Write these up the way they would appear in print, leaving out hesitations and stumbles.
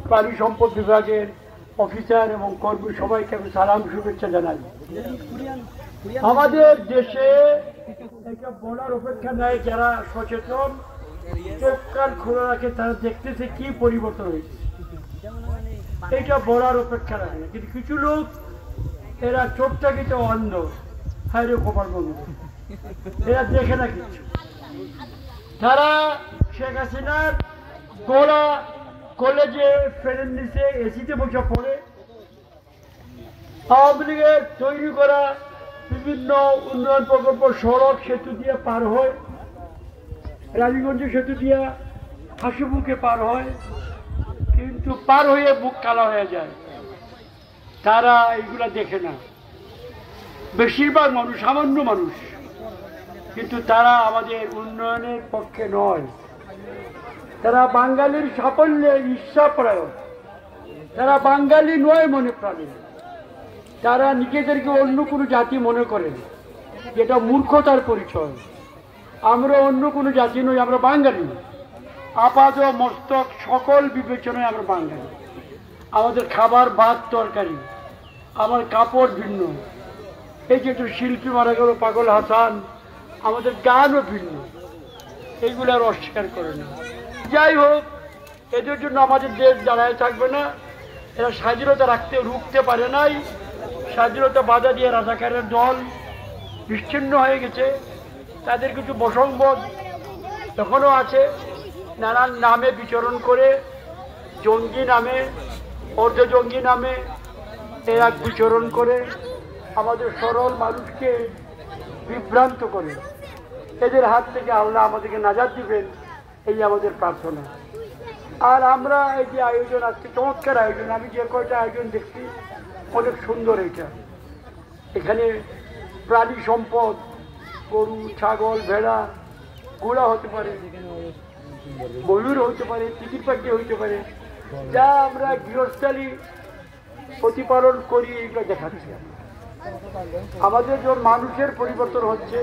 প্রাণী সম্পদ বিভাগের অফিসার এবং কর্মী সবাইকে আমি সালাম শুভেচ্ছা জানাই। আমাদের দেশে এটা বলার অপেক্ষা নাই, যারা সচেতন চোখ কান খোলা রাখে তারা দেখতেছে কি পরিবর্তন হয়েছে, এটা বলার অপেক্ষা রাখে না। কিন্তু কিছু লোক এরা চোখটাকে তো অন্ধ, হাইরে খবর বন্ধু, এরা দেখে না কিছু। তারা শেখ হাসিনার গোলা কলেজে ফেরেন নিচে এসিতে বসে পড়ে আওয়ামী লীগের তৈরি করা বিভিন্ন উন্নয়ন প্রকল্প সড়ক সেতু দিয়ে পার হয়, রানীগঞ্জ সেতু দিয়ে হাসিবুকে পার হয়, কিন্তু পার হয়ে বুক কালা হয়ে যায়। তারা এইগুলা দেখে না, বেশিরভাগ মানুষ সামান্য মানুষ, কিন্তু তারা আমাদের উন্নয়নের পক্ষে নয়। তারা বাঙালির সাফল্যে ঈর্ষাপরায়ণ, তারা বাঙালি নয় মনে প্রাণে। তারা নিজেদেরকে অন্য কোনো জাতি মনে করেন, যেটা মূর্খতার পরিচয়। আমরা অন্য কোনো জাতি নই, আমরা বাঙালি। আপাত মস্তক সকল বিবেচনায় আমরা বাঙালি। আমাদের খাবার ভাত তরকারি, আমার কাপড় ভিন্ন। এই যে একটু শিল্পী মারা গেল পাগল হাসান, আমাদের গানও ভিন্ন। এইগুলো আর অস্বীকার করে না। যাই হোক, এদের জন্য আমাদের দেশ দাঁড়ায় থাকবে না। এরা স্বাধীনতা রুখতে পারে নাই। স্বাধীনতা বাধা দিয়ে রাজাকারের দল বিচ্ছিন্ন হয়ে গেছে। তাদের কিছু বসংবদ এখনও আছে, নানান নামে বিচরণ করে, জঙ্গি নামে, অর্ধ জঙ্গি নামে এরা বিচরণ করে আমাদের সরল মানুষকে বিভ্রান্ত করে। এদের হাত থেকে আল্লাহ আমাদেরকে নাজাত দিবেন, এই আমাদের প্রার্থনা। আর আমরা এই যে আয়োজন, আজকে চমৎকার আয়োজন, আমি যে কয়টা আয়োজন দেখছি অনেক সুন্দর। এটা এখানে প্রাণী সম্পদ, গরু, ছাগল, ভেড়া, ঘোড়া হতে পারে, ময়ূর হতে পারে, টিকিট পাখি হইতে পারে, যা আমরা গৃহস্থালী প্রতিপালন করি এগুলো দেখাচ্ছি। আমাদের যখন মানুষের পরিবর্তন হচ্ছে,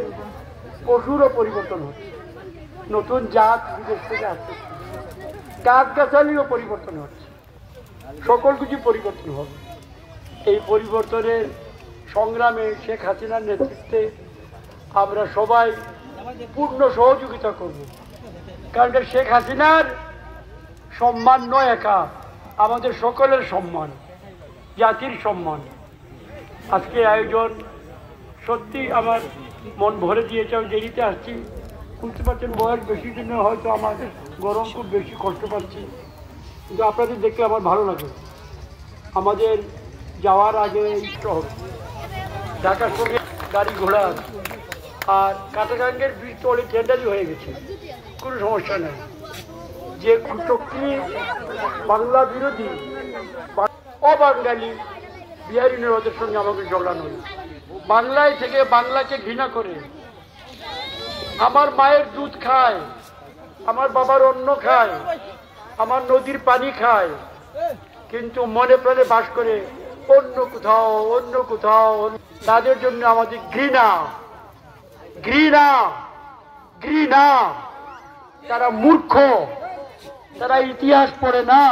পশুরও পরিবর্তন হচ্ছে, নতুন জাত বিদেশ থেকে আসছে, গাছগাছালিও পরিবর্তন হচ্ছে, সকল কিছু পরিবর্তন হবে। এই পরিবর্তনের সংগ্রামে শেখ হাসিনার নেতৃত্বে আমরা সবাই পূর্ণ সহযোগিতা করব। কারণ শেখ হাসিনার সম্মান নয় একা, আমাদের সকলের সম্মান, জাতির সম্মান। আজকে আয়োজন সত্যি আমার মন ভরে দিয়েছে। আমি দেরিতে আসছি, বুঝতে পারছেন বয়স বেশি দিনে হয়তো আমার গরম খুব বেশি কষ্ট পাচ্ছি, কিন্তু আপনাদের দেখলে আমার ভালো লাগে। আমাদের যাওয়ার আগে ঢাকার সঙ্গে গাড়ি ঘোড়া আর কাটাগাঙ্গের বীজ তো অনেক টেন্ডারই হয়ে গেছে, কোনো সমস্যা নেই। যে কুচক্রি বাংলা বিরোধী অবাঙালি বিহারি নেওয়াদের সঙ্গে আমাকে ঝগড়া নয়। বাংলায় থেকে বাংলাকে ঘৃণা করে, আমার মায়ের দুধ খায়, আমার বাবার অন্ন খায়, আমার নদীর পানি খায়, কিন্তু মনে প্রাণে বাস করে অন্য কোথাও তাদের জন্য আমাদের ঘৃণা ঘৃণা ঘৃণা। তারা মূর্খ, তারা ইতিহাস পড়ে না,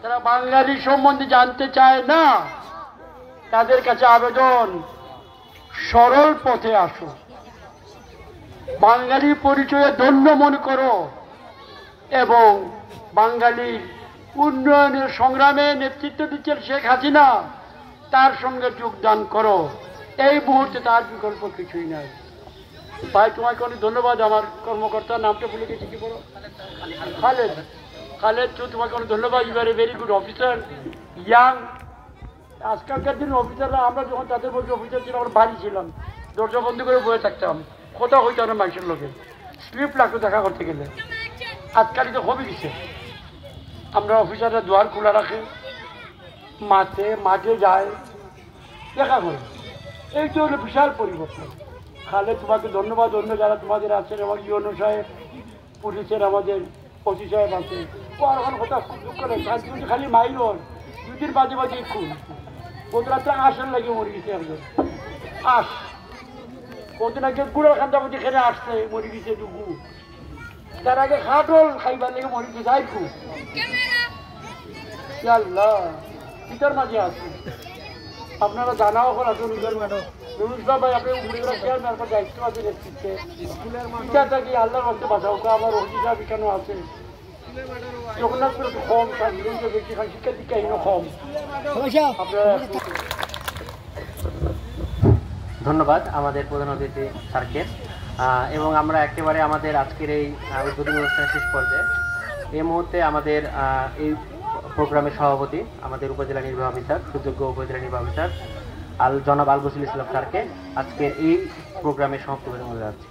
তারা বাঙালি সম্বন্ধে জানতে চায় না। তাদের কাছে আবেদন, সরল পথে আসো, বাঙালি পরিচয়ে ধন্য মনে করো এবং বাঙালির উন্নয়নের সংগ্রামে নেতৃত্ব দিচ্ছেন শেখ হাসিনা, তার সঙ্গে যোগদান করো। এই মুহূর্তে তার বিকল্প কিছুই নাই। ভাই, তোমাকে অনেক ধন্যবাদ। আমার কর্মকর্তার নামটা ভুলে গেছি, কি বলো? খালেদ, তোমাকে অনেক ধন্যবাদ। You are a very good officer, young. আজকালকার দিন অফিসাররা, আমরা যখন তাদের বলছি অফিসার ছিলাম, আমরা বাড়ি ছিলাম, দরজা বন্ধ করে বসে থাকতাম, কথা হইতো না মানুষের লোকে, স্লিপ লাগতো দেখা করতে গেলে। আজকাল তো হবি দিছে, আমরা অফিসাররা দুয়ার খোলা রাখে, মাঠে যায়, দেখা করে। এই তো হলো বিশাল পরিবর্তন। খালেদ, তোমাকে ধন্যবাদ। অন্য যারা তোমাদের আছেন, আমার ইউনো সাহেব, পুলিশের আমাদের ওসি সাহেব আছে, ও আর এখন কথা দুঃখ করে খালি মাইল হন, দুদিন বাজে বাজে খুন। কত রাত্রে আসেন লাগে মরে গেছে একজন, কত আগে গুড়ার খান্দাপতি খেলে আসছে, মরে গেছে ডুবু। তার আগে খাটল খাইবার লেগে মরে গেছে, আই খুব আল্লাহ পিতার মাঝে আছে আপনারা জানাও এখন আসুন নুরুল ভাই আপনি উপরে চেয়ারম্যান দায়িত্ব আছে নেতৃত্বে পিতাটা কি আল্লাহর মধ্যে বাঁচাও আমার অধিকার বিকানো আছে জগন্নাথপুর একটু কম স্বাধীনতা ব্যক্তি শিক্ষা দীক্ষাহীন কম আপনারা ধন্যবাদ আমাদের প্রধান অতিথি স্যারকে এবং আমরা একেবারে আমাদের আজকের এই উদ্বোধনী অনুষ্ঠানের শেষ পর্যায়ে এই মুহূর্তে আমাদের এই প্রোগ্রামের সভাপতি আমাদের উপজেলা নির্বাহী অফিসার সুযোগ্য উপজেলা নির্বাহী অফিসার জনাব আল বসির ইসলাম স্যারকে আজকের এই প্রোগ্রামের সমাপ্তি করে যাচ্ছি।